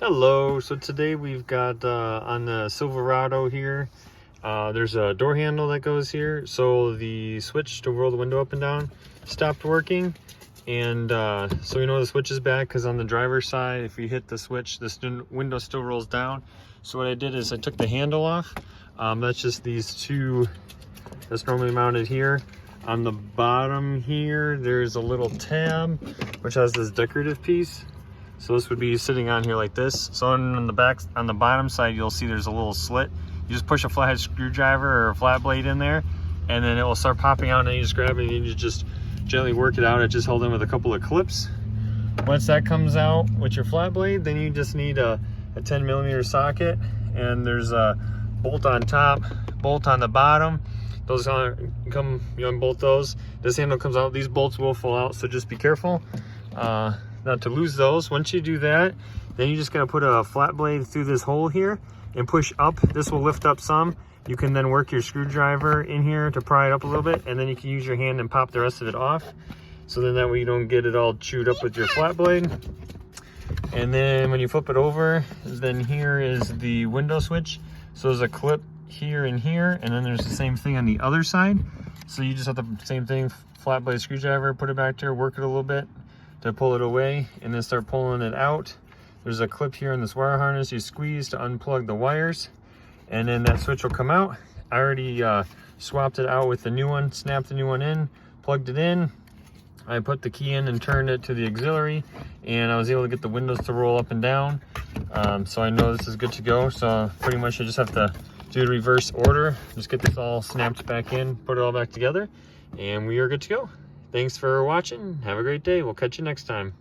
Hello, so today we've got on the Silverado here, there's a door handle that goes here. So the switch to roll the window up and down stopped working. And so you know the switch is back because on the driver's side, if you hit the switch, this window still rolls down. So what I did is I took the handle off. That's just these two that's normally mounted here. On the bottom here, there's a little tab, which has this decorative piece. So this would be sitting on here like this. So on the back, on the bottom side, you'll see there's a little slit. You just push a flathead screwdriver or a flat blade in there, and then it will start popping out, and you just grab it and you just gently work it out. It just held in with a couple of clips. Once that comes out with your flat blade, then you just need a 10mm socket, and there's a bolt on top, bolt on the bottom. Those come, you unbolt those. This handle comes out. These bolts will fall out, so just be careful not to lose those. Once you do that, then you just gotta put a flat blade through this hole here and push up. This will lift up some. You can then work your screwdriver in here to pry it up a little bit, and then you can use your hand and pop the rest of it off. So then that way you don't get it all chewed up with your flat blade. And then when you flip it over, then here is the window switch. So there's a clip here and here, and then there's the same thing on the other side. So you just have the same thing, flat blade screwdriver, put it back there, work it a little bit to pull it away, and then start pulling it out. There's a clip here in this wire harness you squeeze to unplug the wires, and then that switch will come out. I already swapped it out with the new one, snapped the new one in, plugged it in. I put the key in and turned it to the auxiliary, and I was able to get the windows to roll up and down. So I know this is good to go. So pretty much I just have to do the reverse order. Just get this all snapped back in, put it all back together, and we are good to go. Thanks for watching. Have a great day. We'll catch you next time.